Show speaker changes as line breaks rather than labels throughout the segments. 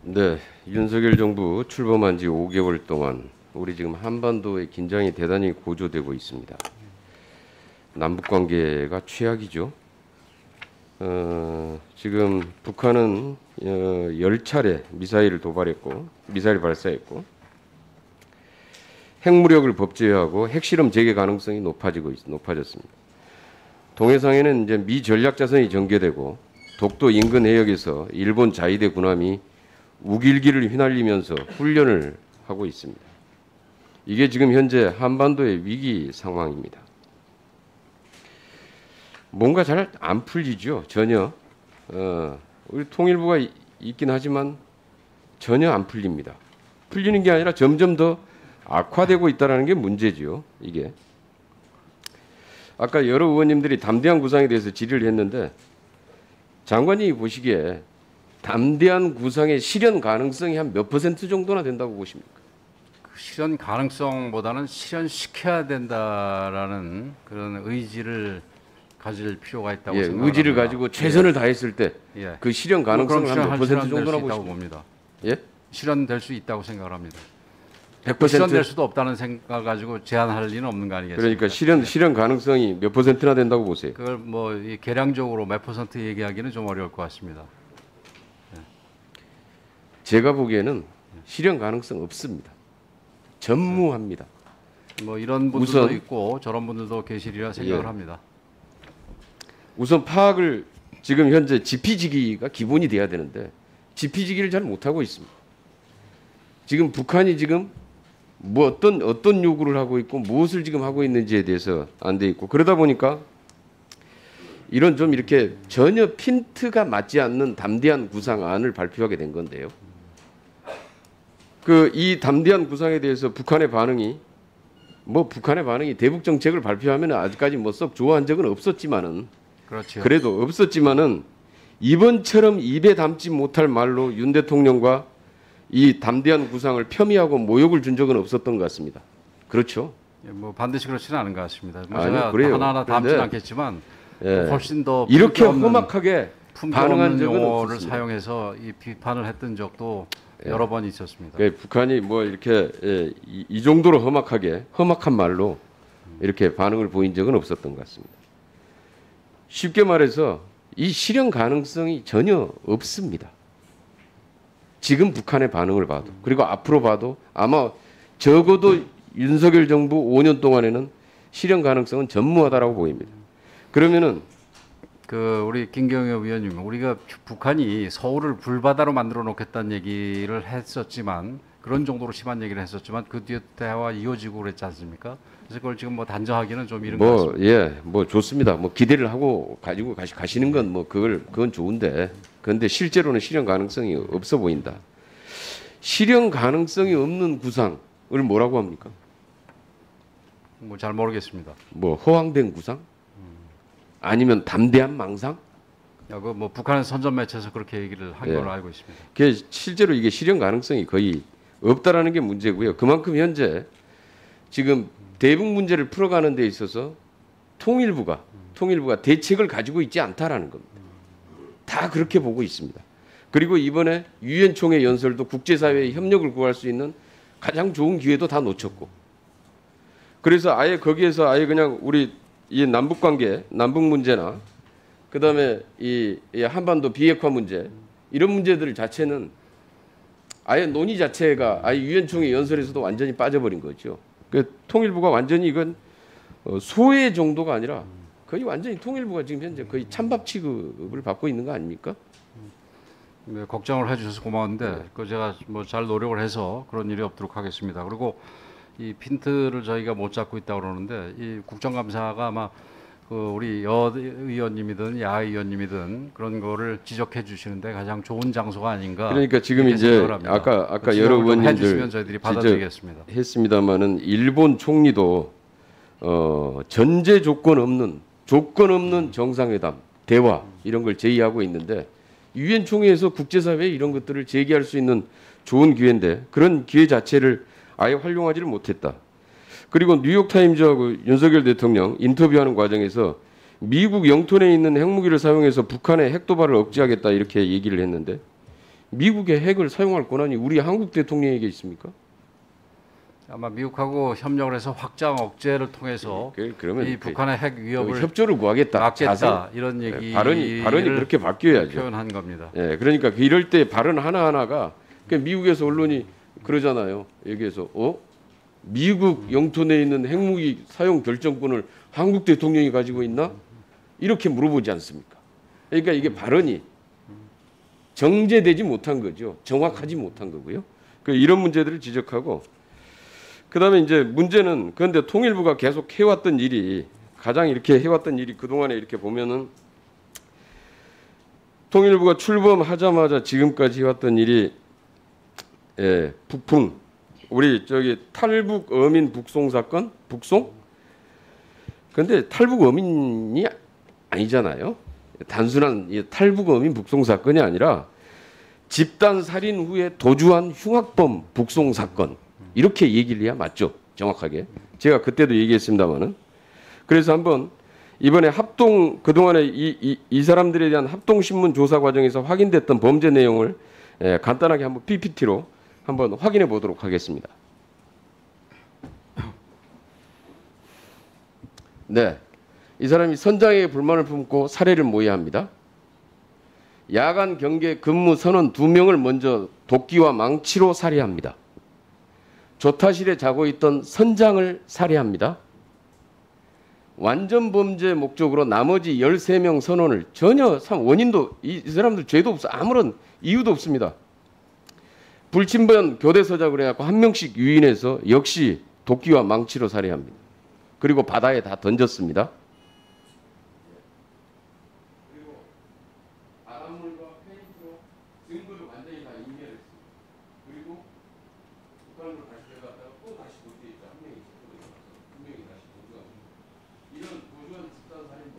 네, 윤석열 정부 출범한 지 5개월 동안 우리 지금 한반도의 긴장이 대단히 고조되고 있습니다. 남북 관계가 최악이죠. 지금 북한은 10차례 미사일을 도발했고, 미사일 발사했고, 핵무력을 법제화하고 핵실험 재개 가능성이 높아졌습니다. 동해상에는 이제 미 전략 자선이 전개되고, 독도 인근 해역에서 일본 자위대 군함이 우길기를 휘날리면서 훈련을 하고 있습니다. 이게 지금 현재 한반도의 위기 상황입니다. 뭔가 잘 안 풀리죠, 전혀. 우리 통일부가 있긴 하지만 전혀 안 풀립니다. 풀리는 게 아니라 점점 더 악화되고 있다는 게 문제지요, 이게. 아까 여러 의원님들이 담대한 구상에 대해서 질의를 했는데 장관님이 보시기에 담대한 구상의 실현 가능성이 한 몇 퍼센트 정도나 된다고 보십니까?
그 실현 가능성보다는 실현시켜야 된다라는 그런 의지를 가질 필요가 있다고 생각합니다.
의지를 가지고 최선을 다했을 때 그 실현 가능성은 한 몇 퍼센트 정도나
보십니까? 봅니다.
예?
실현될 수 있다고 생각을 합니다.
100%?
실현될 수도 없다는 생각을 가지고 제한할 리는 없는 거 아니겠습니까?
그러니까 실현 가능성이 몇 퍼센트나 된다고 보세요?
그걸 뭐 계량적으로 몇 퍼센트 얘기하기는 좀 어려울 것 같습니다.
제가 보기에는 실현 가능성 없습니다. 전무합니다.
뭐 이런 분들도 있고 저런 분들도 계시리라 생각을 합니다.
우선 파악을 지금 현재 지피지기가 기본이 돼야 되는데 지피지기를 잘 못하고 있습니다. 지금 북한이 지금 뭐 어떤 요구를 하고 있고 무엇을 지금 하고 있는지에 대해서 안 돼 있고 그러다 보니까 이런 좀 이렇게 전혀 핀트가 맞지 않는 담대한 구상안을 발표하게 된 건데요. 이 담대한 구상에 대해서 북한의 반응이 대북 정책을 발표하면 아직까지 뭐 썩 좋아한 적은 없었지만은
그렇죠.
그래도 없었지만은 이번처럼 입에 담지 못할 말로 윤 대통령과 이 담대한 구상을 폄훼하고 모욕을 준 적은 없었던 것 같습니다. 그렇죠?
뭐 반드시 그렇지는 않은 것 같습니다. 뭐
아니요,
제가
그래요.
하나하나 담지는 않겠지만 훨씬 더
이렇게 험악하게 반응한 적은
용어를
없었습니다.
사용해서 이 비판을 했던 적도 여러 번 있었습니다.
북한이 뭐 이렇게 이 정도로 험악한 말로 이렇게 반응을 보인 적은 없었던 것 같습니다. 쉽게 말해서 이 실현 가능성이 전혀 없습니다. 지금 북한의 반응을 봐도 그리고 앞으로 봐도 아마 적어도 윤석열 정부 5년 동안에는 실현 가능성은 전무하다라고 보입니다. 그러면은
우리 김경애 위원님, 우리가 북한이 서울을 불바다로 만들어 놓겠다는 얘기를 했었지만 그런 정도로 심한 얘기를 했었지만 그 뒤에 대화가 이어지고 그랬지 않습니까? 그래서 그걸 지금 뭐 단정하기는 좀 이른 것 같습니다.
뭐 좋습니다. 뭐 기대를 하고 가지고 가시는 건 뭐 그건 좋은데 그런데 실제로는 실현 가능성이 없어 보인다. 실현 가능성이 없는 구상을 뭐라고 합니까?
뭐 잘 모르겠습니다.
뭐 허황된 구상? 아니면 담대한 망상?
뭐 북한은 선전 매체에서 그렇게 얘기를 한 걸로 알고 있습니다.
실제로 이게 실현 가능성이 거의 없다라는 게 문제고요. 그만큼 현재 지금 대북 문제를 풀어가는 데 있어서 통일부가 대책을 가지고 있지 않다라는 겁니다. 다 그렇게 보고 있습니다. 그리고 이번에 유엔 총회 연설도 국제사회의 협력을 구할 수 있는 가장 좋은 기회도 다 놓쳤고, 그래서 아예 거기에서 아예 그냥 우리 이 남북 관계, 남북 문제나 그다음에 이 한반도 비핵화 문제 이런 문제들 자체는 아예 논의 자체가 아예 유엔 총회 연설에서도 완전히 빠져버린 거죠. 통일부가 완전히 이건 소외 정도가 아니라 거의 완전히 통일부가 지금 현재 거의 찬밥 취급을 받고 있는 거 아닙니까?
네, 걱정을 해주셔서 고마운데 그 제가 뭐 잘 노력을 해서 그런 일이 없도록 하겠습니다. 그리고 이 핀트를 저희가 못 잡고 있다고 그러는데 이 국정감사가 아마 우리 여 의원님이든 야 의원님이든 그런 거를 지적해 주시는데 가장 좋은 장소가 아닌가.
그러니까 지금 이제 아까 여러 의원님들
해주시면 저희들이 받아들이겠습니다.
했습니다만은 일본 총리도 전제 조건 없는 정상회담 대화 이런 걸 제의하고 있는데 유엔 총회에서 국제사회에 이런 것들을 제기할 수 있는 좋은 기회인데 그런 기회 자체를 아예 활용하지를 못했다. 그리고 뉴욕타임즈하고 윤석열 대통령 인터뷰하는 과정에서 미국 영토 내에 있는 핵무기를 사용해서 북한의 핵도발을 억제하겠다 이렇게 얘기를 했는데 미국의 핵을 사용할 권한이 우리 한국 대통령에게 있습니까?
아마 미국하고 협력을 해서 확장 억제를 통해서
그러면
이 북한의 핵 위협을
협조를 구하겠다.
막겠다 이런 얘기
발언이 그렇게 바뀌어야죠.
표현한 겁니다.
예, 그러니까 이럴 때 발언 하나하나가 미국에서 언론이 그러잖아요. 여기에서 미국 영토 내에 있는 핵무기 사용 결정권을 한국 대통령이 가지고 있나? 이렇게 물어보지 않습니까? 그러니까 이게 발언이 정제되지 못한 거죠. 정확하지 못한 거고요. 이런 문제들을 지적하고 그다음에 이제 문제는 그런데 통일부가 계속 해왔던 일이 가장 이렇게 해왔던 일이 그동안에 이렇게 보면은 통일부가 출범하자마자 지금까지 해왔던 일이 북풍 우리 저기 탈북 어민 북송 사건 북송 그런데 탈북 어민이 아니잖아요. 단순한 탈북 어민 북송 사건이 아니라 집단 살인 후에 도주한 흉악범 북송 사건 이렇게 얘기를 해야 맞죠. 정확하게. 제가 그때도 얘기했습니다마는. 그래서 한번 이번에 합동 그동안에 이 사람들에 대한 합동신문 조사 과정에서 확인됐던 범죄 내용을 간단하게 한번 PPT로 한번 확인해 보도록 하겠습니다. 네. 이 사람이 선장에게 불만을 품고 살해를 모의합니다. 야간 경계 근무 선원 2명을 먼저 도끼와 망치로 살해합니다. 조타실에 자고 있던 선장을 살해합니다. 완전 범죄 목적으로 나머지 13명 선원을 전혀 원인도 이 사람들 죄도 없어 아무런 이유도 없습니다. 불침번 교대서자 그래갖고 한 명씩 유인해서 역시 도끼와 망치로 살해합니다. 그리고 바다에 다 던졌습니다. 그리고 바닷물과 페인트로 증거를 완전히 다 인멸했습니다. 그리고 북한으로 다시 들어갔다가 또 다시 도주에 있다. 한 명이 도주가서 두 명이 다시 도주합니다. 이런 도주한 집단 살인범,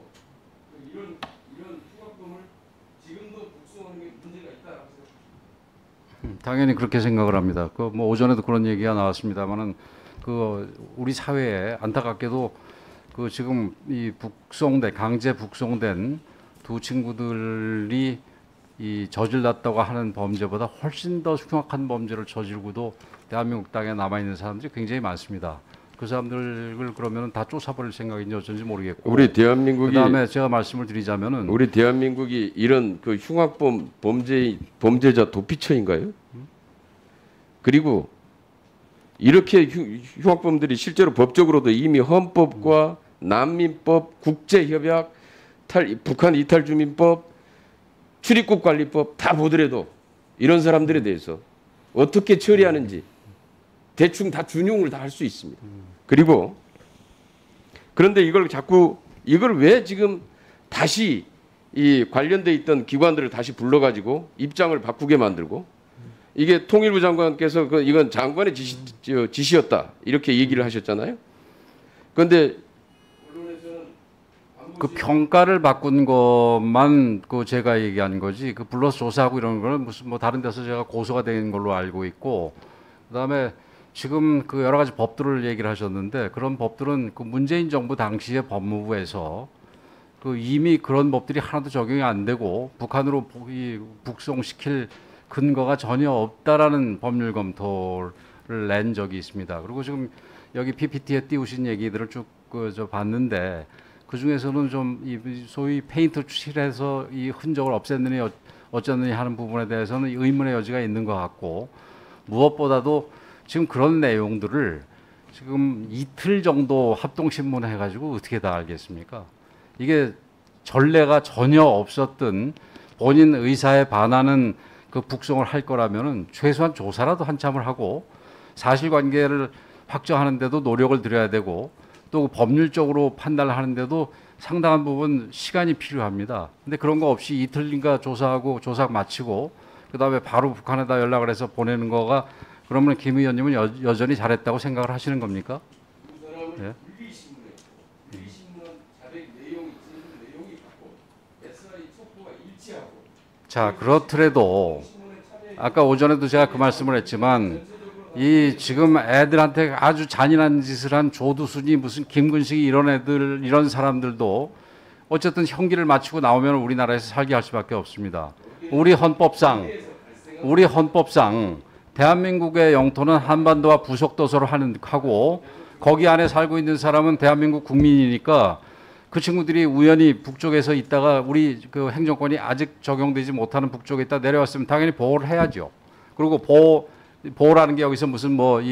이런 흉악범을 지금도 북송하는 게 문제가 있다라고 생각합니다.
당연히 그렇게 생각을 합니다. 뭐 오전에도 그런 얘기가 나왔습니다만은 우리 사회에 안타깝게도 지금 이 강제 북송된 두 친구들이 이 저질렀다고 하는 범죄보다 훨씬 더 흉악한 범죄를 저지르고도 대한민국 땅에 남아 있는 사람들이 굉장히 많습니다. 그 사람들을 그러면 다 쫓아버릴 생각인지 어쩐지 모르겠고.
우리 대한민국이
그다음에 제가 말씀을 드리자면은
우리 대한민국이 이런 흉악범 범죄자 도피처인가요? 그리고 이렇게 흉악범들이 실제로 법적으로도 이미 헌법과 난민법, 국제협약, 북한 이탈주민법, 출입국관리법 다 보더라도 이런 사람들에 대해서 어떻게 처리하는지 대충 다 준용을 다 할 수 있습니다. 그리고 그런데 이걸 왜 지금 다시 이 관련돼 있던 기관들을 다시 불러가지고 입장을 바꾸게 만들고 이게 통일부 장관께서 이건 장관의 지시였다 이렇게 얘기를 하셨잖아요. 그런데
평가를 바꾼 것만 제가 얘기한 거지 불러서 조사하고 이런 거는 무슨 다른 데서 제가 고소가 된 걸로 알고 있고 그다음에 지금 여러 가지 법들을 얘기를 하셨는데 그런 법들은 문재인 정부 당시의 법무부에서 이미 그런 법들이 하나도 적용이 안 되고 북한으로 북송시킬 근거가 전혀 없다라는 법률 검토를 낸 적이 있습니다. 그리고 지금 여기 PPT에 띄우신 얘기들을 쭉 봤는데 그 중에서는 좀 소위 페인트 칠해서 이 흔적을 없앴느니 어쩌느니 하는 부분에 대해서는 의문의 여지가 있는 것 같고 무엇보다도 지금 그런 내용들을 지금 이틀 정도 합동신문 해가지고 어떻게 다 알겠습니까? 이게 전례가 전혀 없었던 본인 의사에 반하는 북송을 할 거라면은 최소한 조사라도 한참을 하고 사실관계를 확정하는데도 노력을 들여야 되고 또 법률적으로 판단을 하는데도 상당한 부분 시간이 필요합니다. 근데 그런 거 없이 이틀인가 조사하고 조사 마치고 그다음에 바로 북한에다 연락을 해서 보내는 거가 그러면 김 의원님은 여전히 잘했다고 생각을 하시는 겁니까?
그 사람을 분리신문한 자백 내용이 같고 SI 촉구가 일치하고
자 그렇더라도 아까 오전에도 제가 그 말씀을 했지만 이 지금 애들한테 아주 잔인한 짓을 한 조두순이 무슨 김근식이 이런 사람들도 어쨌든 형기를 마치고 나오면 우리나라에서 살게 할 수밖에 없습니다. 우리 헌법상 우리 헌법상 대한민국의 영토는 한반도와 부속도서로 하고 거기 안에 살고 있는 사람은 대한민국 국민이니까 그 친구들이 우연히 북쪽에서 있다가 우리 그 행정권이 아직 적용되지 못하는 북쪽에 있다 내려왔으면 당연히 보호를 해야죠. 그리고 보호라는 게 여기서 무슨 뭐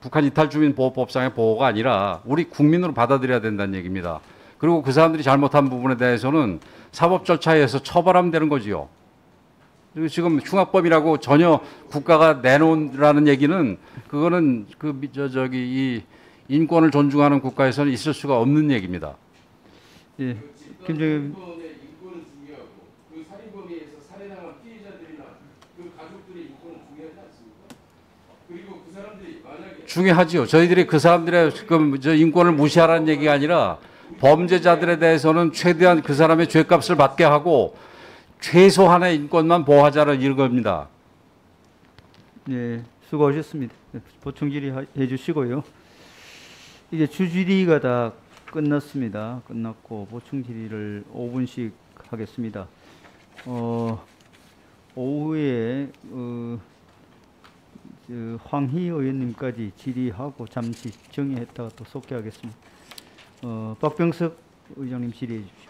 북한 이탈 주민 보호법상의 보호가 아니라 우리 국민으로 받아들여야 된다는 얘기입니다. 그리고 그 사람들이 잘못한 부분에 대해서는 사법 절차에 의해서 처벌하면 되는 거지요. 그리고 지금 흉악범이라고 전혀 국가가 내놓으라는 얘기는 그거는 이 인권을 존중하는 국가에서는 있을 수가 없는 얘기입니다.
예, 김정일
인권은 중요하고 그 살인범에서 살해당한 피해자들이나 그 가족들의 인권은 중요하지 않습니까? 그리고 그 사람들이 만약에
중요하죠. 저희들이 그 사람들의 저 인권을 무시하라는 얘기가 아니라 범죄자들에 대해서는 최대한 그 사람의 죄값을 받게 하고 최소한의 인권만 보호하자는 이겁니다.
예, 수고하셨습니다. 보충 질의해 주시고요. 이제 주질의가 다 끝났습니다. 끝났고 보충 질의를 5분씩 하겠습니다. 오후에 황희 의원님까지 질의하고 잠시 정리했다가 또 속개하겠습니다. 박병석 의장님 질의해 주십시오.